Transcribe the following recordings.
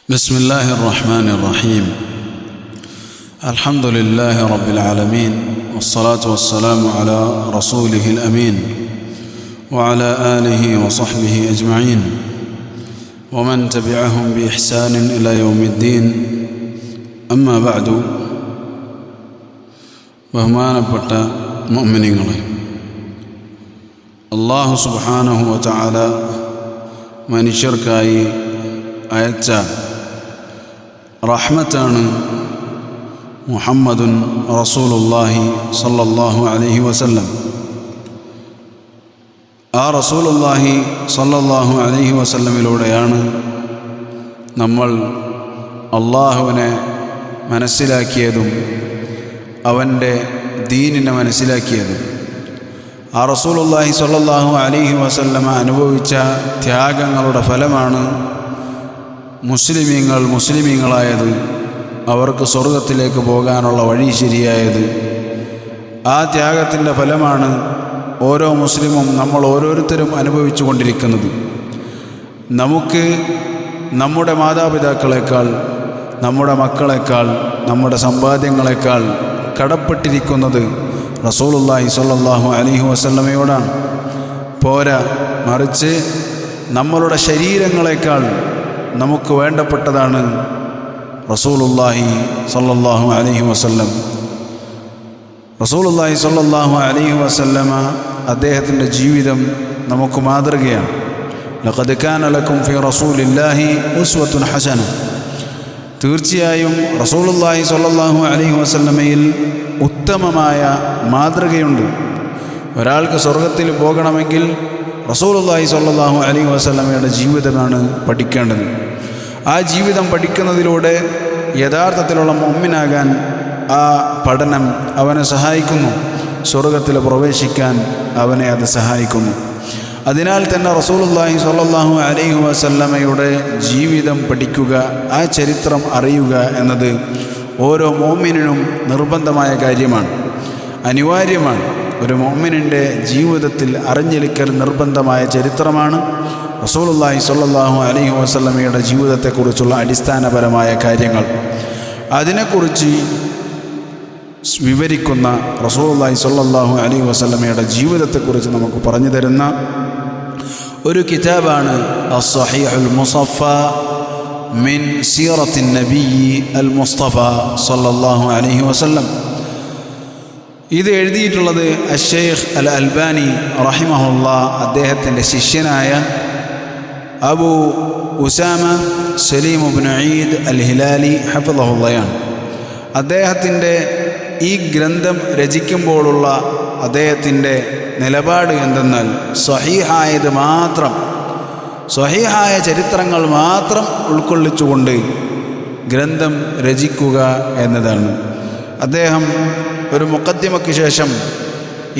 بسم الله الرحمن الرحيم. الحمد لله رب العالمين، والصلاة والسلام على رسوله الأمين وعلى آله وصحبه أجمعين ومن تبعهم بإحسان إلى يوم الدين. أما بعد. ബഹുമാനപ്പെട്ട മുഅ്മിനീങ്ങളെ, അല്ലാഹു സുബ്ഹാനഹു വ തആല മനുഷ്യർക്കായി അയച്ച റഹ്മത്താണ് മുഹമ്മദുൻ റസൂലുള്ളാഹി സ്വല്ലല്ലാഹു അലൈഹി വസല്ലം. ആ റസൂലുള്ളാഹി സ്വല്ലല്ലാഹു അലൈഹി വസല്ലമിലൂടെയാണ് നമ്മൾ അള്ളാഹുവിനെ മനസ്സിലാക്കിയതും അവൻ്റെ ദീനിനെ മനസ്സിലാക്കിയതും. ആ റസൂലുള്ളാഹി സ്വല്ലല്ലാഹു അലൈഹി വസല്ലമ അനുഭവിച്ച ത്യാഗങ്ങളുടെ ഫലമാണ് മുസ്ലിമീങ്ങളായത്, അവർക്ക് സ്വർഗത്തിലേക്ക് പോകാനുള്ള വഴി ശരിയായത്. ആ ത്യാഗത്തിൻ്റെ ഫലമാണ് ഓരോ മുസ്ലിമും നമ്മൾ ഓരോരുത്തരും അനുഭവിച്ചു കൊണ്ടിരിക്കുന്നത്. നമുക്ക് നമ്മുടെ മാതാപിതാക്കളെക്കാൾ, നമ്മുടെ മക്കളെക്കാൾ, നമ്മുടെ സമ്പാദ്യങ്ങളെക്കാൾ കടപ്പെട്ടിരിക്കുന്നത് റസൂലുള്ളാഹി സ്വല്ലല്ലാഹു അലൈഹി വസല്ലമയോടാണ്. പോരാ, മറിച്ച് നമ്മളുടെ ശരീരങ്ങളെക്കാൾ നമുക്ക് വേണ്ടപ്പെട്ടതാണ് റസൂലുള്ളാഹി സ്വല്ലല്ലാഹു അലൈഹി വസല്ലം. റസൂലുള്ളാഹി സ്വല്ലല്ലാഹു അലൈഹി വസല്ലമ അദ്ദേഹത്തിൻ്റെ ജീവിതം നമുക്ക് മാതൃകയാണ്. ലഖദ് കാന ലക്കും ഫീ റസൂലില്ലാഹി ഉസ്വത്തുൻ ഹസന. തീർച്ചയായും റസൂലുള്ളാഹി സ്വല്ലല്ലാഹു അലൈഹി വസല്ലമയിൽ ഉത്തമമായ മാതൃകയുണ്ട്. ഒരാൾക്ക് സ്വർഗത്തിൽ പോകണമെങ്കിൽ റസൂലുള്ളാഹി സ്വല്ലല്ലാഹു അലൈഹി വസല്ലമയുടെ ജീവിതമാണ് പഠിക്കേണ്ടത്. ആ ജീവിതം പഠിക്കുന്നതിലൂടെ യഥാർത്ഥത്തിലുള്ള മുഅ്മിനാകാൻ ആ പഠനം അവനെ സഹായിക്കുന്നു. സ്വർഗത്തിൽ പ്രവേശിക്കാൻ അവനെ അത് സഹായിക്കുന്നു. അതിനാൽ തന്നെ റസൂലുള്ളാഹി സ്വല്ലല്ലാഹു അലൈഹി വസല്ലമയുടെ ജീവിതം പഠിക്കുക, ആ ചരിത്രം അറിയുക എന്നത് ഓരോ മുഅ്മിനിനും നിർബന്ധമായ കാര്യമാണ്, അനിവാര്യമാണ്. ഒരു മുഅ്മിനിൻ്റെ ജീവിതത്തിൽ അറിഞ്ഞിരിക്കൽ നിർബന്ധമായ ചരിത്രമാണ് റസൂലുള്ളാഹി സ്വല്ലല്ലാഹു അലൈഹി വസല്ലമയുടെ ജീവിതത്തെക്കുറിച്ചുള്ള അടിസ്ഥാനപരമായ കാര്യങ്ങൾ. അതിനെക്കുറിച്ച് വിവരിക്കുന്ന റസൂലുള്ളാഹി സ്വല്ലല്ലാഹു അലൈഹി വസല്ലമയുടെ ജീവിതത്തെക്കുറിച്ച് നമുക്ക് പറഞ്ഞു തരുന്ന ഒരു കിതാബാണ് അസ്-സഹീഹുൽ മുസഫ മിൻ സീറത്തിൻ നബിയ്യി അൽ മുസ്തഫ സ്വല്ലല്ലാഹു അലൈഹി വസല്ലം. ഇത് എഴുതിയിട്ടുള്ളത് അശ്ശൈഖ് അൽ അൽബാനി റഹിമഹുല്ലാ, അദ്ദേഹത്തിൻ്റെ ശിഷ്യനായ അബൂ ഉസാമ സലീം ഇബ്നു ഈദ് അൽ ഹിലാലി ഹഫിളഹുള്ളയാണ്. അദ്ദേഹത്തിൻ്റെ ഈ ഗ്രന്ഥം രചിക്കുമ്പോഴുള്ള അദ്ദേഹത്തിൻ്റെ നിലപാട് എന്തെന്നാൽ സ്വഹീഹായത് മാത്രം, സ്വഹീഹായ ചരിത്രങ്ങൾ മാത്രം ഉൾക്കൊള്ളിച്ചുകൊണ്ട് ഗ്രന്ഥം രചിക്കുക എന്നതാണ്. അദ്ദേഹം ഒരു മുഖദ്ദിമയ്ക്ക് ശേഷം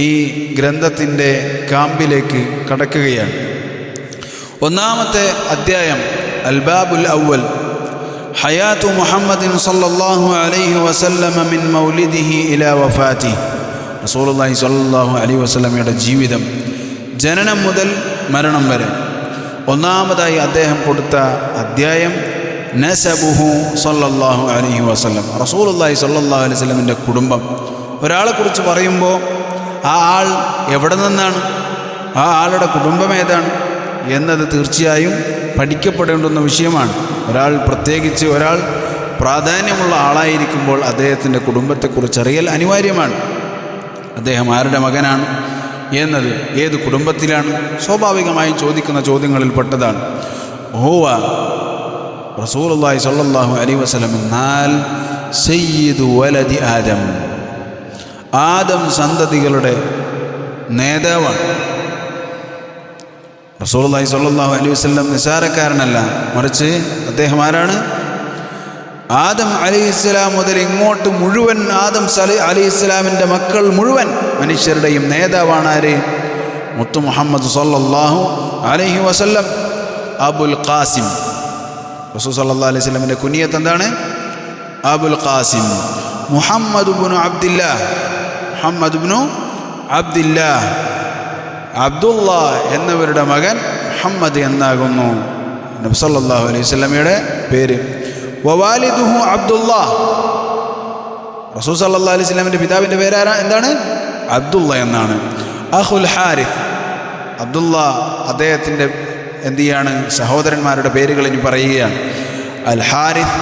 ഈ ഗ്രന്ഥത്തിൻ്റെ കാമ്പിലേക്ക് കടക്കുകയാണ്. ഒന്നാമത്തെ അധ്യായം അൽബാബുൽ അവ്വൽ, ഹയാത്തു മുഹമ്മദിൻ സല്ലല്ലാഹു അലൈഹി വസല്ലമ മിൻ മൗലിദിഹി ഇലാ വഫാത്തിഹി. റസൂലുള്ളാഹി സ്വല്ലല്ലാഹു അലൈഹി വസല്ലമയുടെ ജീവിതം ജനനം മുതൽ മരണം വരെ. ഒന്നാമതായി അദ്ദേഹം കൊടുത്ത അധ്യായം നസബുഹു സല്ലല്ലാഹു അലൈഹി വസല്ലം, റസൂലുള്ളാഹി സ്വല്ലല്ലാഹു അലൈഹി വസല്ലമിൻ്റെ കുടുംബം. ഒരാളെക്കുറിച്ച് പറയുമ്പോൾ ആ ആൾ എവിടെ നിന്നാണ്, ആ ആളുടെ കുടുംബം ഏതാണ് എന്നത് തീർച്ചയായും പഠിക്കപ്പെടേണ്ടുന്ന വിഷയമാണ്. പ്രത്യേകിച്ച് ഒരാൾ പ്രാധാന്യമുള്ള ആളായിരിക്കുമ്പോൾ അദ്ദേഹത്തിൻ്റെ കുടുംബത്തെക്കുറിച്ച് അറിയൽ അനിവാര്യമാണ്. അദ്ദേഹം ആരുടെ മകനാണ് എന്നത്, ഏത് കുടുംബത്തിലാണ്, സ്വാഭാവികമായും ചോദിക്കുന്ന ചോദ്യങ്ങളിൽ പെട്ടതാണ്. ഹുവ റസൂലുള്ളാഹി സ്വല്ലല്ലാഹു അലൈഹി വസല്ലം എന്നാൽ സയ്യിദു വലദി ആദം, ആദം സന്തതികളുടെ നേതാവാണ്. റസൂലുള്ളാഹി സ്വല്ലല്ലാഹു അലൈഹി വസല്ലം നിസാരക്കാരനല്ല, മറിച്ച് അദ്ദേഹം ആരാണ്? ആദം അലൈഹിസ്സലാം മുതൽ ഇങ്ങോട്ട് മുഴുവൻ ആദം അലൈഹിസ്സലാമിൻ്റെ മക്കൾ മുഴുവൻ മനുഷ്യരുടെയും നേതാവാണ് ആര്? മുത്തു മുഹമ്മദ് സ്വല്ലല്ലാഹു അലൈഹി വസല്ലം അബുൽ ഖാസിം. റസൂൽ സല്ലല്ലാഹു അലൈഹി വസല്ലമിൻ്റെ കുനിയത്ത് എന്താണ്? അബുൽ ഖാസിം. മുഹമ്മദ് ഇബ്നു അബ്ദില്ലാഹ്, മുഹമ്മദ് ഇബ്നു അബ്ദില്ലാഹ്, അബ്ദുള്ള എന്നവരുടെ മകൻ മുഹമ്മദ് എന്നാകുന്നു. നബി സല്ലല്ലാഹു അലൈഹി വസല്ലമയുടെ പേര്. വവാലിദുഹു അബ്ദുല്ലാഹ്, റസൂൽ സല്ലല്ലാഹു അലൈഹി വസല്ലമയുടെ പിതാവിൻ്റെ പേര് എന്താണ്? അബ്ദുള്ള എന്നാണ്. അഖുൽ ഹാരിസ്, അബ്ദുള്ള അദ്ദേഹത്തിൻ്റെ എന്ത് ചെയ്യാണ്? സഹോദരന്മാരുടെ പേരുകൾ ഇനി പറയുകയാണ്. അൽ ഹാരിസ്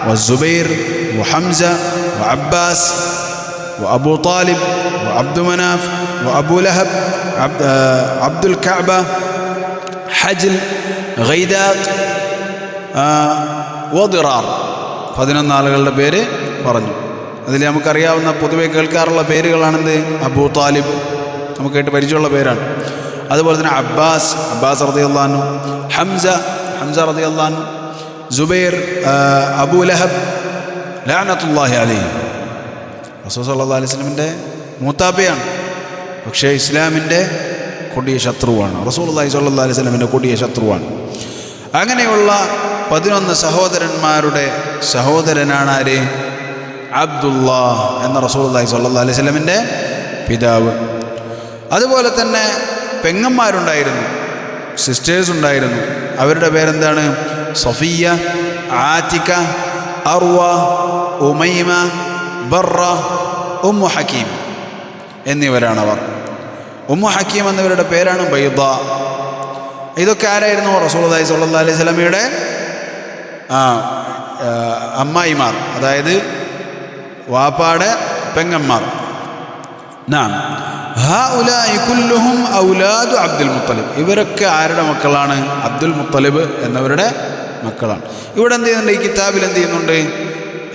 വ സുബൈർ വ ഹംസ വ അബ്ബാസ് വ അബൂ താലിബ് വ അബ്ദു മനാഫ് വ അബൂ ലഹബ് അബ്ദുൽ കഅബ ഹജ്ൽ ഗൈദാഖ് വ ദിറാർ. 11 ആളുകളുടെ പേര് പറഞ്ഞു. അതിൽ നമുക്കറിയാവുന്ന പൊതുവെ കേൾക്കാറുള്ള പേരുകളാണെന്ത്? അബൂ താലിബ്, നമുക്ക് കേട്ട് പരിചയമുള്ള പേരാണ്. അതുപോലെ തന്നെ അബ്ബാസ് റളിയല്ലാഹു അൻഹു, ഹംസ റളിയല്ലാഹു അൻഹു, സുബൈർ, അബൂ ലഹബ് ലഅനത്തുല്ലാഹി അലൈഹി. റസൂൽ സല്ലല്ലാഹു അലൈഹി വസല്ലമിൻ്റെ മൂത്താപ്പയാണ്, പക്ഷേ ഇസ്ലാമിൻ്റെ കൊടിയ ശത്രുവാണ്. റസൂലുള്ളാഹി സ്വല്ലല്ലാഹു അലൈഹി വസല്ലമിൻ്റെ കൊടിയ ശത്രുവാണ്. അങ്ങനെയുള്ള 11 സഹോദരന്മാരുടെ സഹോദരനാണ് ആര്? അബ്ദുല്ലാഹ് എന്ന റസൂലുള്ളാഹി സ്വല്ലല്ലാഹു അലൈഹി വസല്ലമിൻ്റെ പിതാവ്. അതുപോലെ തന്നെ പെങ്ങന്മാരുണ്ടായിരുന്നു, സിസ്റ്റേഴ്സ് ഉണ്ടായിരുന്നു. അവരുടെ പേരെന്താണ്? സഫിയ, ആതിക, അർവ, ഉമൈമ, ബർറ, ഉമ്മു ഹക്കീം എന്നിവരാണവർ. ഉമ്മു ഹക്കീം എന്നിവരുടെ പേരാണ് ബൈദ. ഇതൊക്കെ ആരായിരുന്നു? റസൂലുള്ളാഹി സ്വല്ലല്ലാഹു അലൈഹി വസല്ലമയുടെ അമ്മായിമാർ, അതായത് വാപ്പാടെ പെങ്ങന്മാർ. നാം ഹഉലാഇ കുല്ലുഹും ഔലാദു അബ്ദുൽ മുത്തലിബ്. ഇവരൊക്കെ ആരുടെ മക്കളാണ്? അബ്ദുൽ മുത്തലിബ് എന്നവരുടെ മക്കളാണ്. ഇവിടെ എന്ത് ചെയ്യുന്നുണ്ട്? ഈ കിതാബിൽ എന്ത് ചെയ്യുന്നുണ്ട്?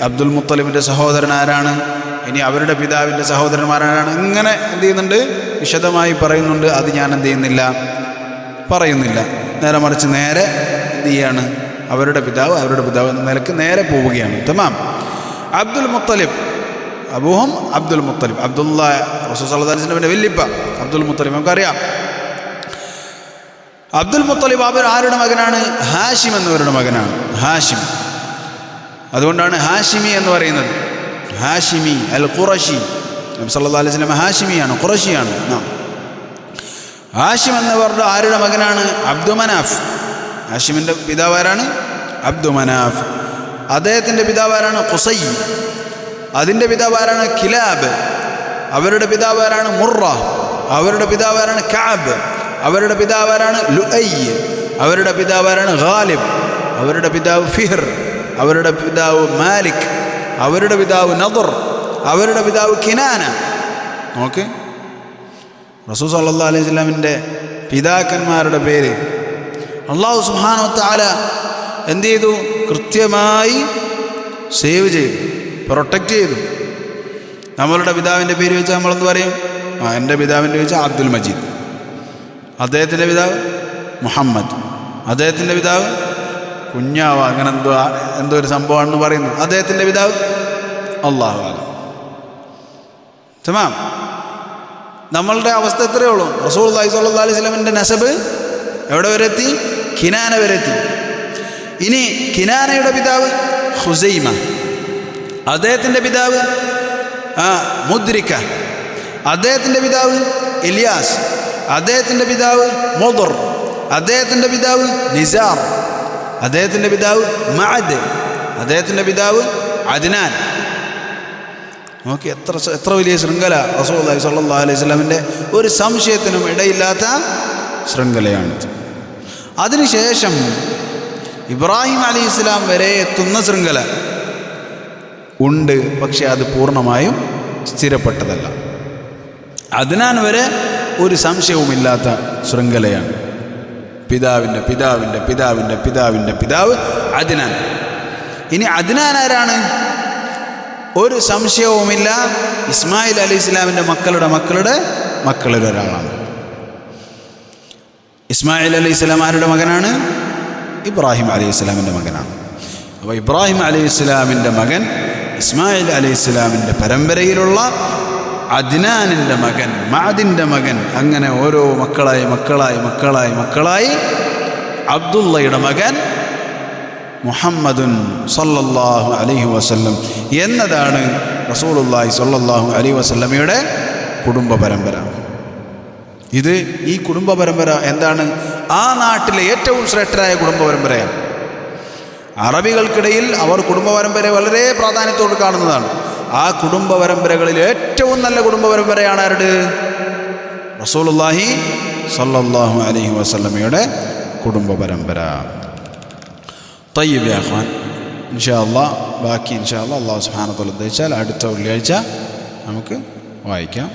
അബ്ദുൽ മുത്തലിബിൻ്റെ സഹോദരൻ ആരാണ്, ഇനി അവരുടെ പിതാവിൻ്റെ സഹോദരന്മാരാരാണ്, ഇങ്ങനെ എന്ത് ചെയ്യുന്നുണ്ട്? വിശദമായി പറയുന്നുണ്ട്. അത് ഞാൻ എന്ത് ചെയ്യുന്നില്ല, പറയുന്നില്ല. നേരെ മറിച്ച് നേരെ എന്ത് ചെയ്യാണ്? അവരുടെ പിതാവ് എന്ന നിലക്ക് നേരെ പോവുകയാണ്. തമാം. അബ്ദുൽ മുത്തലിബ്, അബൂഹും അബ്ദുൽ മുത്തലിബ്, അബ്ദുള്ള റസൂൽ സല്ലല്ലാഹു അലൈഹി വസല്ലമയുടെ വല്യപ്പ അബ്ദുൽ മുത്തലിബ് നമുക്കറിയാം. അബ്ദുൽ മുത്തലിബ് അവർ ആരുടെ മകനാണ്? ഹാഷിം എന്നവരുടെ മകനാണ്. ഹാഷിം, അതുകൊണ്ടാണ് ഹാഷിമി എന്ന് പറയുന്നത്. ഹാഷിമി അൽ ഖുറശി. നബി സല്ലല്ലാഹു അലൈഹി വസല്ലം ഹാഷിമിയാണ്, ഖുറശിയാണ്. ഹാഷിം എന്നവരുടെ ആരുടെ മകനാണ്? അബ്ദു മനാഫ്. ഹാഷിമിൻ്റെ പിതാവാരാണ്? അബ്ദു മനാഫ്. അദ്ദേഹത്തിൻ്റെ പിതാവാരാണ്? ഖുസൈ. അതിൻ്റെ പിതാവാരാണ്? കിലാബ്. അവരുടെ പിതാവാരാണ്? മുറ. അവരുടെ പിതാവാരാണ്? കഅബ്. അവരുടെ പിതാവാരാണ്? ലുഐ. അവരുടെ പിതാവാരാണ്? ഗാലിബ്. അവരുടെ പിതാവ് ഫിഹർ. അവരുടെ പിതാവ് മാലിക്. അവരുടെ പിതാവ് നദർ. അവരുടെ പിതാവ് കിനാന. നോക്ക്, റസൂൽ സല്ലല്ലാഹു അലൈഹി വസല്ലമിൻ്റെ പിതാക്കന്മാരുടെ പേര് അല്ലാഹു സുബ്ഹാനഹു വ തആല എന്ത് ചെയ്തു? കൃത്യമായി സേവ് ചെയ്തു, പ്രൊട്ടക്റ്റ് ചെയ്തു. നമ്മളുടെ പിതാവിൻ്റെ പേര് വെച്ചാൽ നമ്മളെന്ത് പറയും? എൻ്റെ പിതാവിൻ്റെ വെച്ചാൽ അബ്ദുൽ മജീദ്, അദ്ദേഹത്തിൻ്റെ പിതാവ് മുഹമ്മദ്, അദ്ദേഹത്തിൻ്റെ പിതാവ് കുഞ്ഞാവ, അങ്ങനെ എന്തോ ഒരു സംഭവമാണെന്ന് പറയുന്നു. അദ്ദേഹത്തിൻ്റെ പിതാവ് അല്ലാഹു അഅലം. തമാം. നമ്മളുടെ അവസ്ഥ എത്രയേ ഉള്ളൂ? റസൂലുള്ളാഹി സ്വല്ലല്ലാഹു അലൈഹി വസല്ലമിൻ്റെ നസബ് എവിടെ വരെ എത്തി? കിനാന വരെ എത്തി. ഇനി കിനാനയുടെ പിതാവ് ഹുസൈമ, അദ്ദേഹത്തിൻ്റെ പിതാവ് മുദ്രിക, അദ്ദേഹത്തിൻ്റെ പിതാവ് ഇലിയാസ്, അദ്ദേഹത്തിൻ്റെ പിതാവ് മുദർ, അദ്ദേഹത്തിൻ്റെ പിതാവ് നിസാർ, അദ്ദേഹത്തിൻ്റെ പിതാവ് മഅദ്, അദ്ദേഹത്തിൻ്റെ പിതാവ് അദ്നാൻ. നോക്കി എത്ര വലിയ ശൃംഖല റസൂലുള്ളാഹി സ്വല്ലല്ലാഹു അലൈഹി വസല്ലമിൻ്റെ ഒരു സംശയത്തിനും ഇടയില്ലാത്ത ശൃംഖലയാണിത്. അതിനുശേഷം ഇബ്രാഹിം അലൈഹിസ്സലാം വരെ എത്തുന്ന ശൃംഖല ഉണ്ട്, പക്ഷെ അത് പൂർണ്ണമായും സ്ഥിരപ്പെട്ടതല്ല. അദ്നാൻ വരെ ഒരു സംശയവുമില്ലാത്ത ശൃംഖലയാണ്. പിതാവിൻ്റെ പിതാവിൻ്റെ പിതാവിൻ്റെ പിതാവിൻ്റെ പിതാവ് അദ്നാൻ. ഇനി അദ്നാൻ ആരാണ്? ഒരു സംശയവുമില്ല, ഇസ്മായിൽ അലൈഹിസ്സലാമിൻ്റെ മക്കളുടെ മക്കളുടെ മക്കളിൽ ഒരാളാണ്. ഇസ്മായിൽ അലൈഹിസ്സലാം ആരുടെ മകനാണ്? ഇബ്രാഹിം അലൈഹിസ്സലാമിൻ്റെ മകനാണ്. അപ്പോൾ ഇബ്രാഹിം അലൈഹിസ്സലാമിൻ്റെ മകൻ ഇസ്മായിൽ അലൈഹിസ്സലാമിൻ്റെ പരമ്പരയിലുള്ള അദ്നാനിൻ്റെ മകൻ, മഅദിൻ്റെ മകൻ, അങ്ങനെ ഓരോ മക്കളായി മക്കളായി മക്കളായി മക്കളായി അബ്ദുള്ളയുടെ മകൻ മുഹമ്മദുൻ സല്ലല്ലാഹു അലൈഹി വസല്ലം എന്നതാണ് റസൂലുള്ളാഹി സല്ലല്ലാഹു അലൈഹി വസല്ലമയുടെ കുടുംബ പരമ്പര. ഈ കുടുംബ പരമ്പര എന്താണ്? ആ നാട്ടിലെ ഏറ്റവും ശ്രേഷ്ഠരായ കുടുംബ പരമ്പരയാണ്. അറബികൾക്കിടയിൽ അവർ കുടുംബ പരമ്പരയെ വളരെ പ്രാധാന്യത്തോട് കാണുന്നതാണ്. ആ കുടുംബ പരമ്പരകളിൽ ഏറ്റവും നല്ല കുടുംബ പരമ്പരയാണ് ആരുടെ? റസൂലുള്ളാഹി സ്വല്ലല്ലാഹു അലൈഹി വസല്ലമയുടെ കുടുംബ പരമ്പര. തയ്യിബ് യാ ഖുവാൻ, ഇൻഷാ അല്ലാഹ് ബാക്കി ഇൻഷാ അല്ലാഹ് അല്ലാഹു സുബ്ഹാനഹു വ തആല ഉദ്ദേശിച്ചാൽ അടുത്ത വെള്ളിയാഴ്ച നമുക്ക് വായിക്കാം.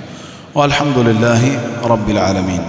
വൽഹംദുലില്ലാഹി റബ്ബിൽ ആലമീൻ.